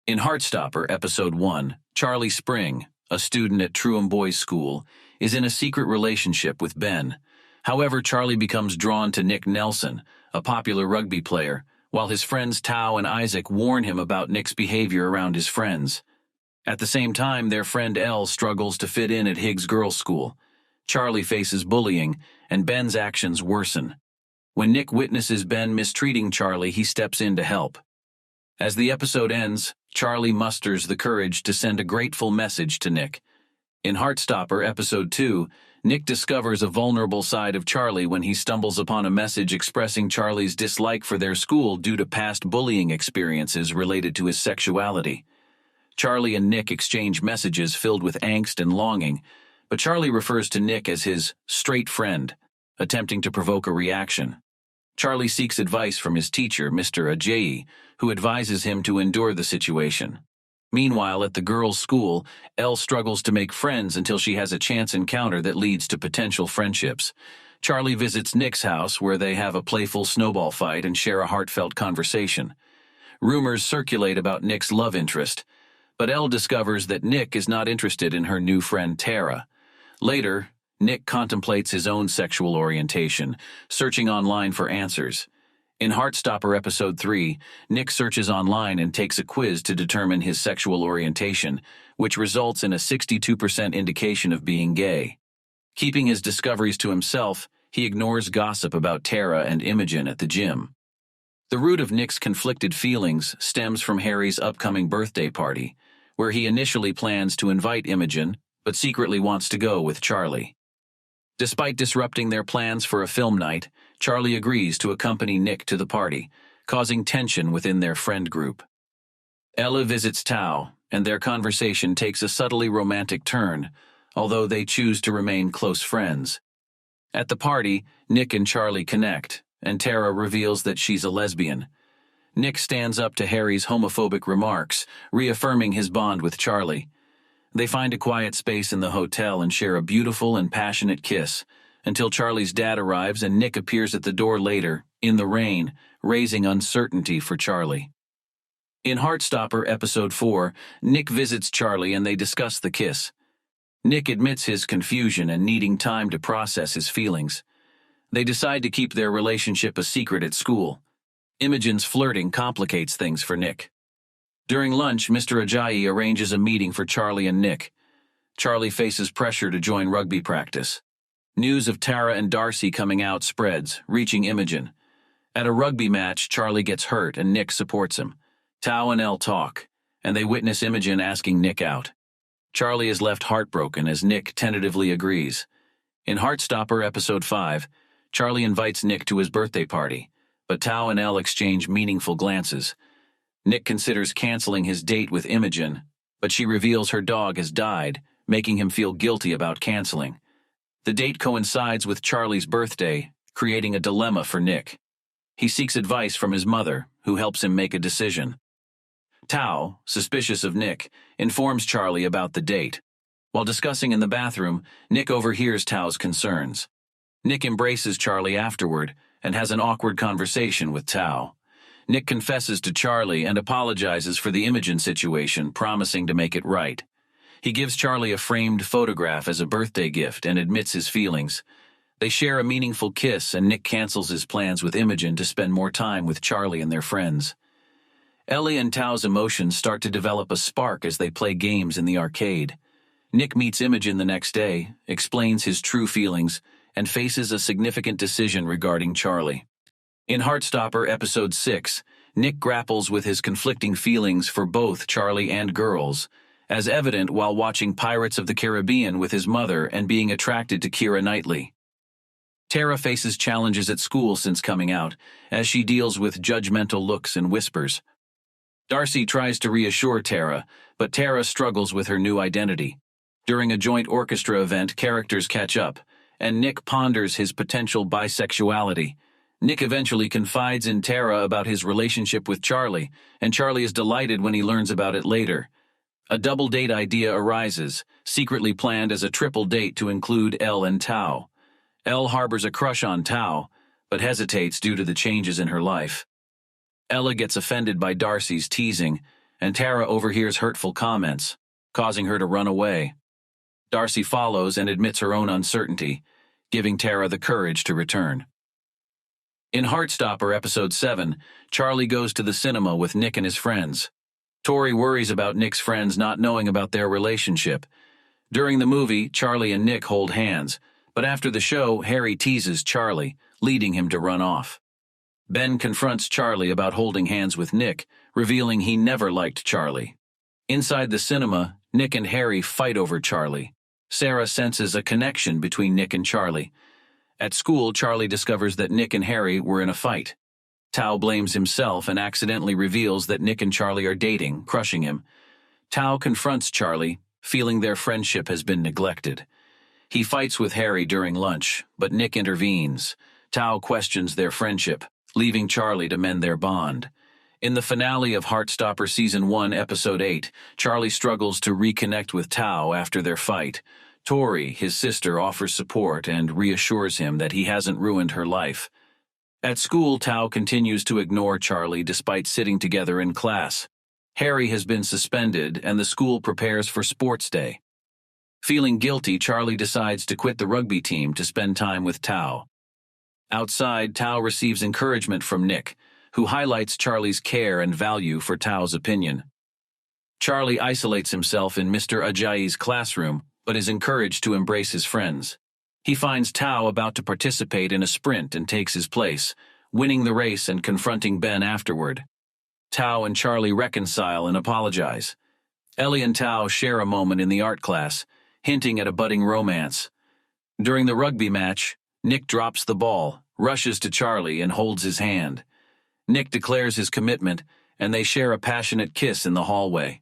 In Heartstopper, Episode 1, Charlie Spring, a student at Truham Boys School, is in a secret relationship with Ben. However, Charlie becomes drawn to Nick Nelson, a popular rugby player, while his friends Tao and Isaac warn him about Nick's behavior around his friends. At the same time, their friend Elle struggles to fit in at Higgs Girls' School. Charlie faces bullying, and Ben's actions worsen. When Nick witnesses Ben mistreating Charlie, he steps in to help. As the episode ends, Charlie musters the courage to send a grateful message to Nick. In Heartstopper, Episode 2, Nick discovers a vulnerable side of Charlie when he stumbles upon a message expressing Charlie's dislike for their school due to past bullying experiences related to his sexuality. Charlie and Nick exchange messages filled with angst and longing, but Charlie refers to Nick as his straight friend, attempting to provoke a reaction. Charlie seeks advice from his teacher, Mr. Ajayi, who advises him to endure the situation. Meanwhile, at the girls' school, Elle struggles to make friends until she has a chance encounter that leads to potential friendships. Charlie visits Nick's house, where they have a playful snowball fight and share a heartfelt conversation. Rumors circulate about Nick's love interest, but Elle discovers that Nick is not interested in her new friend Tara. Later, Nick contemplates his own sexual orientation, searching online for answers. In Heartstopper Episode 3, Nick searches online and takes a quiz to determine his sexual orientation, which results in a 62% indication of being gay. Keeping his discoveries to himself, he ignores gossip about Tara and Imogen at the gym. The root of Nick's conflicted feelings stems from Harry's upcoming birthday party, where he initially plans to invite Imogen, but secretly wants to go with Charlie. Despite disrupting their plans for a film night, Charlie agrees to accompany Nick to the party, causing tension within their friend group. Ella visits Tao, and their conversation takes a subtly romantic turn, although they choose to remain close friends. At the party, Nick and Charlie connect, and Tara reveals that she's a lesbian. Nick stands up to Harry's homophobic remarks, reaffirming his bond with Charlie. They find a quiet space in the hotel and share a beautiful and passionate kiss, until Charlie's dad arrives and Nick appears at the door later, in the rain, raising uncertainty for Charlie. In Heartstopper Episode 4, Nick visits Charlie and they discuss the kiss. Nick admits his confusion and needing time to process his feelings. They decide to keep their relationship a secret at school. Imogen's flirting complicates things for Nick. During lunch, Mr. Ajayi arranges a meeting for Charlie and Nick. Charlie faces pressure to join rugby practice. News of Tara and Darcy coming out spreads, reaching Imogen. At a rugby match, Charlie gets hurt and Nick supports him. Tao and Elle talk, and they witness Imogen asking Nick out. Charlie is left heartbroken as Nick tentatively agrees. In Heartstopper Episode 5, Charlie invites Nick to his birthday party, but Tao and Elle exchange meaningful glances. Nick considers canceling his date with Imogen, but she reveals her dog has died, making him feel guilty about canceling. The date coincides with Charlie's birthday, creating a dilemma for Nick. He seeks advice from his mother, who helps him make a decision. Tao, suspicious of Nick, informs Charlie about the date. While discussing in the bathroom, Nick overhears Tao's concerns. Nick embraces Charlie afterward and has an awkward conversation with Tao. Nick confesses to Charlie and apologizes for the Imogen situation, promising to make it right. He gives Charlie a framed photograph as a birthday gift and admits his feelings. They share a meaningful kiss and Nick cancels his plans with Imogen to spend more time with Charlie and their friends. Ellie and Tao's emotions start to develop a spark as they play games in the arcade. Nick meets Imogen the next day, explains his true feelings, and faces a significant decision regarding Charlie. In Heartstopper Episode 6, Nick grapples with his conflicting feelings for both Charlie and girls, as evident while watching Pirates of the Caribbean with his mother and being attracted to Keira Knightley. Tara faces challenges at school since coming out, as she deals with judgmental looks and whispers. Darcy tries to reassure Tara, but Tara struggles with her new identity. During a joint orchestra event, characters catch up, and Nick ponders his potential bisexuality. Nick eventually confides in Tara about his relationship with Charlie, and Charlie is delighted when he learns about it later. A double date idea arises, secretly planned as a triple date to include Elle and Tao. Elle harbors a crush on Tao, but hesitates due to the changes in her life. Ella gets offended by Darcy's teasing, and Tara overhears hurtful comments, causing her to run away. Darcy follows and admits her own uncertainty, giving Tara the courage to return. In Heartstopper Episode 7, Charlie goes to the cinema with Nick and his friends. Tori worries about Nick's friends not knowing about their relationship. During the movie, Charlie and Nick hold hands, but after the show, Harry teases Charlie, leading him to run off. Ben confronts Charlie about holding hands with Nick, revealing he never liked Charlie. Inside the cinema, Nick and Harry fight over Charlie. Sarah senses a connection between Nick and Charlie. At school, Charlie discovers that Nick and Harry were in a fight. Tao blames himself and accidentally reveals that Nick and Charlie are dating, crushing him. Tao confronts Charlie, feeling their friendship has been neglected. He fights with Harry during lunch, but Nick intervenes. Tao questions their friendship, leaving Charlie to mend their bond. In the finale of Heartstopper Season 1, Episode 8, Charlie struggles to reconnect with Tao after their fight. Tori, his sister, offers support and reassures him that he hasn't ruined her life. At school, Tao continues to ignore Charlie despite sitting together in class. Harry has been suspended and the school prepares for sports day. Feeling guilty, Charlie decides to quit the rugby team to spend time with Tao. Outside, Tao receives encouragement from Nick, who highlights Charlie's care and value for Tao's opinion. Charlie isolates himself in Mr. Ajayi's classroom, but is encouraged to embrace his friends. He finds Tao about to participate in a sprint and takes his place, winning the race and confronting Ben afterward. Tao and Charlie reconcile and apologize. Ellie and Tao share a moment in the art class, hinting at a budding romance. During the rugby match, Nick drops the ball, rushes to Charlie, and holds his hand. Nick declares his commitment, and they share a passionate kiss in the hallway.